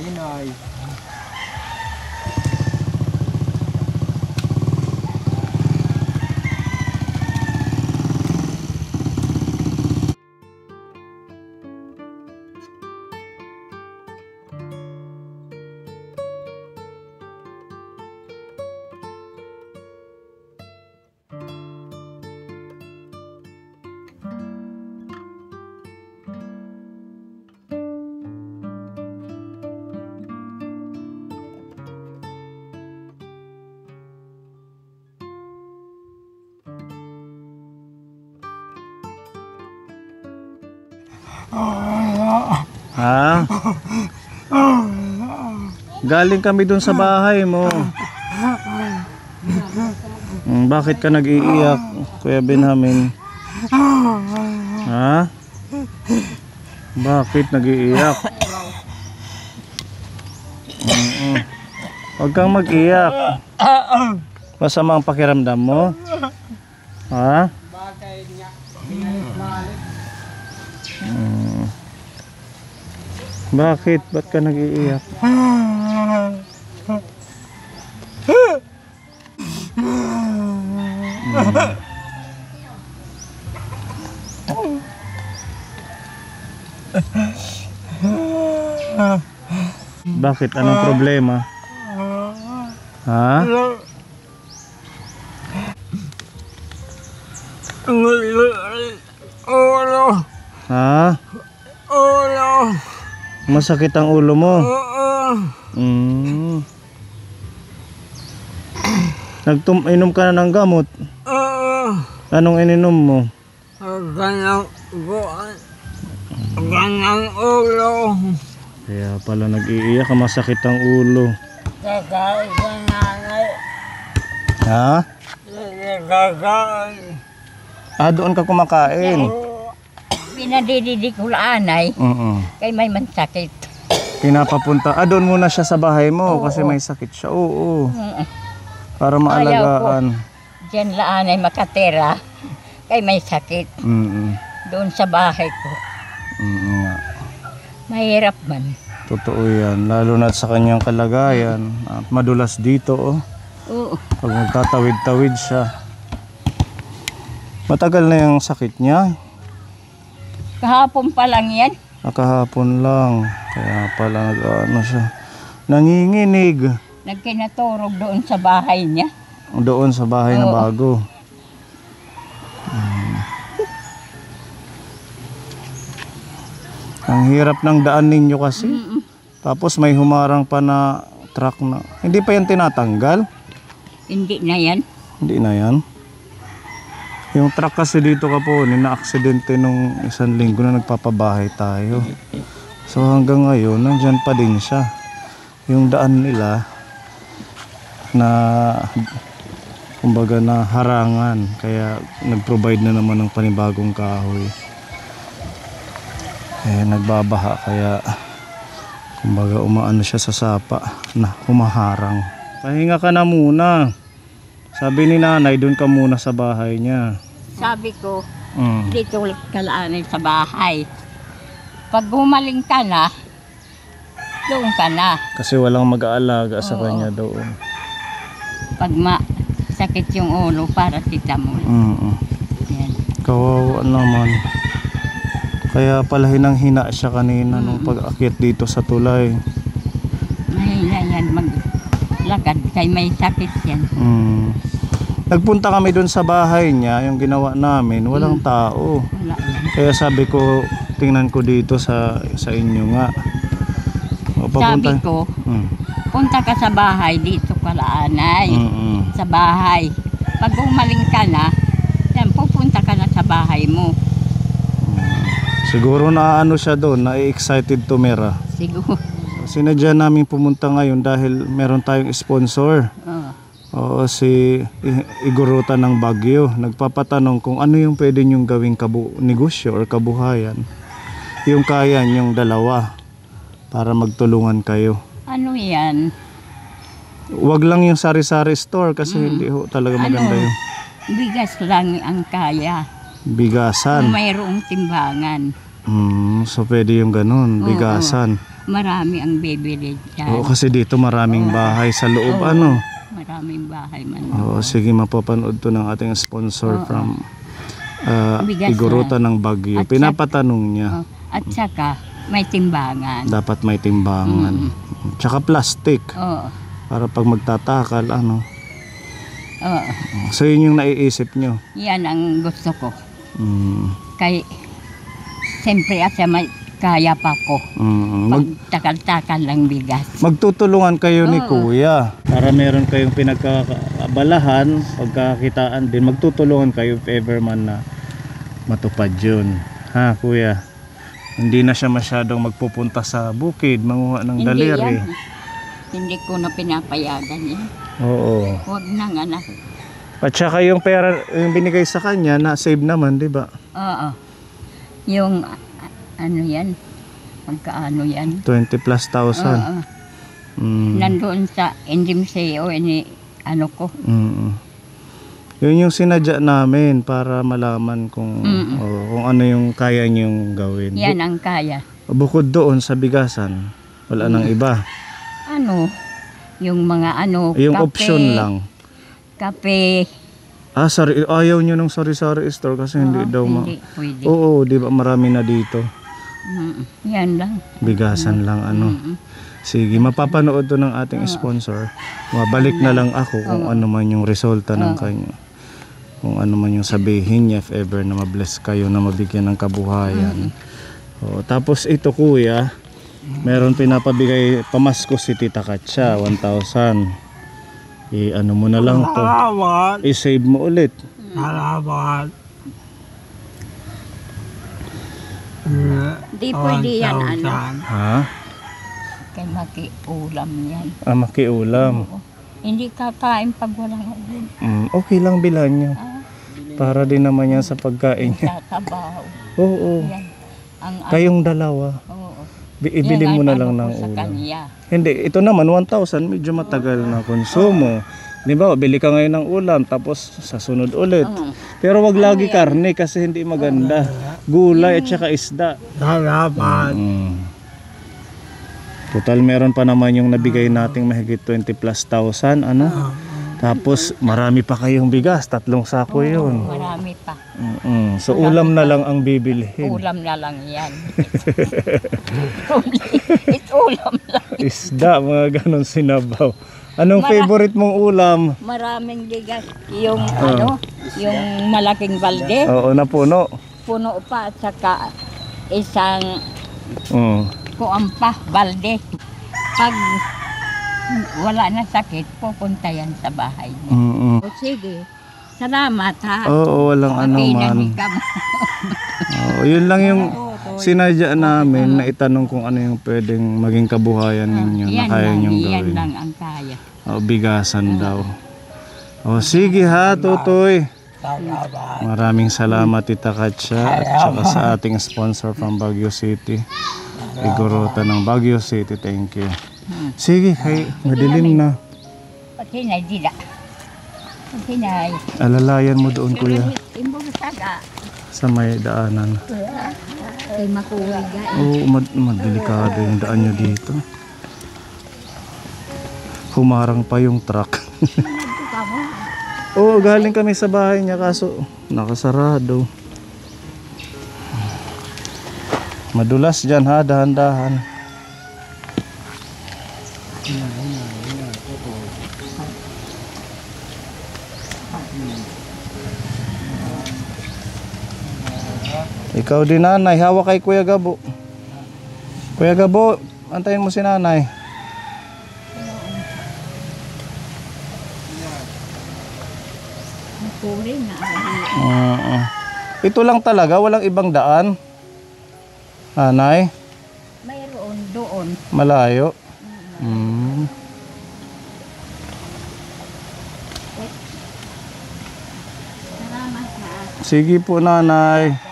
Yun ay. Ha? Galing kami dun sa bahay mo. Bakit ka nag-iiyak, Kuya Benjamin? Ha? Bakit nag-iiyak? Huwag kang mag-iyak. Masama ang pakiramdam mo? Ha? Bakit? Ba't ka nag-iiyak? Bakit? Anong problema? Ha? Ha? Masakit ang ulo mo? Inom ka na ng gamot? Anong ininom mo? Ganang ulo. Kaya pala nag-iiyak ka, masakit ang ulo. Kakain sa nanay. Ha? Kakain. Doon ka kumakain? Pinadididik ko laanay. Kay may mansakit. Pinapapunta. Doon muna siya sa bahay mo kasi may sakit siya. Oo. Para maalagaan. Diyan laanay makatera. Kay may sakit. Doon sa bahay ko. Mahirap man. Totoo yan. Lalo na sa kanyang kalagayan. At madulas dito. Oo. Pag magtatawid-tawid siya. Matagal na yung sakit niya. Kahapon pa lang yan. Kahapon lang. Kaya pala nag-ano siya. Nanginginig. Nagkinaturog doon sa bahay niya. Doon sa bahay na bago. Ang hirap ng daan ninyo kasi. Tapos may humarang pa na truck na. Hindi pa yan tinatanggal? Hindi na yan. Hindi na yan. Yung truck kasi dito ka po, na-aksidente nung 1 linggo na nagpapabahay tayo. So hanggang ngayon, nandyan pa din siya. Yung daan nila na kumbaga na harangan. Kaya nag-provide na naman ng panibagong kahoy. Nagbabaha kaya kumbaga umaano siya sa sapa na humaharang. Pahinga ka na muna. Sabi ni nanay, doon ka muna sa bahay niya. Sabi ko, dito ka laanay sa bahay. Pag gumaling ka na, doon ka na. Kasi walang mag-aalaga sa kanya doon. Pag sakit yung ulo, para kita mo. Yan. Kawawa naman. Kaya pala hinang-hina siya kanina nung pag-akyat dito sa tulay. Mahina yan maglakad kay may sakit yan. Nagpunta kami doon sa bahay niya, yung ginawa namin, walang tao. Wala yan. Kaya sabi ko, tingnan ko dito sa inyo nga. Sabi ko, punta ka sa bahay dito ka laanay. Sa bahay. Pag umaling ka na, yan, pupunta ka na sa bahay mo. Siguro na ano siya doon, na-excited tumira. Siguro. Sinadya namin pumunta ngayon dahil meron tayong sponsor. Oo, si Iguruta ng Baguio. Nagpapatanong kung ano yung pwede nyong gawing negosyo or kabuhayan. Yung kaya nyong dalawa para magtulungan kayo. Ano yan? Wag lang yung sari-sari store kasi hindi ho talaga maganda Ano? yung Bigas lang ang kaya. Kung bigasan. mayroong timbangan, So pwede yung ganun, Oo. bigasan. marami ang bibili dyan. Oo, kasi dito maraming bahay sa loob, Oo. ano. Maraming bahay man. Oo, sige, mapapanood to ng ating sponsor Oo. from Bigas Iguruta ng Baguio. At Pinapatanong niya, Oh, at saka, may timbangan. dapat may timbangan. Tsaka plastic, Oo. para pag magtatakal, ano. Oo. So yun yung naiisip nyo. Yan ang gusto ko. Mm, Kay, siyempre asa may kaya pa ko. Mag, Pagtakal-takal lang bigas. magtutulungan kayo ni Oo. Kuya para meron kayong pinagkakabalahan, pagkakitaan din. Magtutulungan kayo if ever man na matupad yun. Ha, Kuya? Hindi na siya masyadong magpupunta sa bukid, manguha ng Hindi daliri. yan. Hindi ko na pinapayagan yan. Oo. Huwag nang anak. At saka yung pera yung binigay sa kanya, na-save naman, di ba? Oo. Yung, ano yan? Magkaano yan? 20 plus thousand. Oo. Mm. Nandoon sa NDMCO, ini, ano ko. Mm. Yun yung sinadya namin para malaman kung kung ano yung kaya niyong gawin. Yan ang kaya. Bukod doon sa bigasan, wala nang iba. Ano? Yung mga ano, Yung kape, option lang. Kape. Sorry, ayaw nyo ng sari-sari store kasi hindi daw Hindi pwede. Oo, di ba marami na dito. Yan lang. Bigasan lang ano. Sige, mapapanood to ng ating sponsor. Mabalik na lang ako kung ano man yung resulta ng kanya. Kung ano man yung sabihin niya if ever na mabless kayo na mabigyan ng kabuhayan. Tapos ito, Kuya, meron pinapabigay pamasko si Tita Katsa, 1,000. Ano mo na lang to. Salamat. I-save mo ulit. Salamat. Di pwede yan, ano. Ha? Kay makiulam yan. Makiulam. Hindi kakain pag walang ulam. Okay lang bilhan nyo. Para din naman yan sa pagkain niya. Tatabaw. Oo. Yan. Ang Kayong dalawa. Oo. Ibili Yan mo ang na lang ano ng ko sa ulam. kanya. Hindi, ito naman 1,000 medyo matagal na konsumo. Di ba, bili ka ngayon ng ulam tapos sa sunod ulit. Pero wag lagi karne kasi hindi maganda. Gulay at saka isda. Salamat. Total meron pa naman yung nabigay nating mahigit 20 plus thousand, ano? Tapos marami pa kayong bigas, 3 sako yun. Marami pa. So ulam na lang ang bibilhin. Ulam na lang yan. It's ulam lang. Isda, mga ganon sinabaw. Anong favorite mong ulam? Maraming bigas. Yung ano, yung malaking balde. Oo, napuno. Puno pa at saka isang kuwan pa, balde. Pag wala na sakit, pupunta yan sa bahay niya. O sige, salamat ha. Oo, walang ano man. Yun lang yung sinadya namin na itanong kung ano yung pwedeng maging kabuhayan ninyo na kaya nyong Yan gawin. lang ang kaya. Bigasan daw. Sige ha, Tutoy. Salamat. Maraming salamat, Tita Katsa, at saka sa ating sponsor from Baguio City, Iguruta ng Baguio City. Thank you. Sige, kay madilim na. Patinay, dila. Patinay. Alalayan mo doon, Kuya, Imbusaga. sa may daanan. Kay makuwiga. Oo, madelikado yung daan nyo dito. Humarang pa yung truck. Oo, galing kami sa bahay niya kaso nakasarado. Madulas dyan ha, dahan-dahan. Ikaw din, nanay, hawak kay Kuya Gabo. Kuya Gabo, antayin mo si nanay. Puri na. Ito lang talaga, walang ibang daan. Nanay, Mayroon doon. malayo. Sige po, nanay.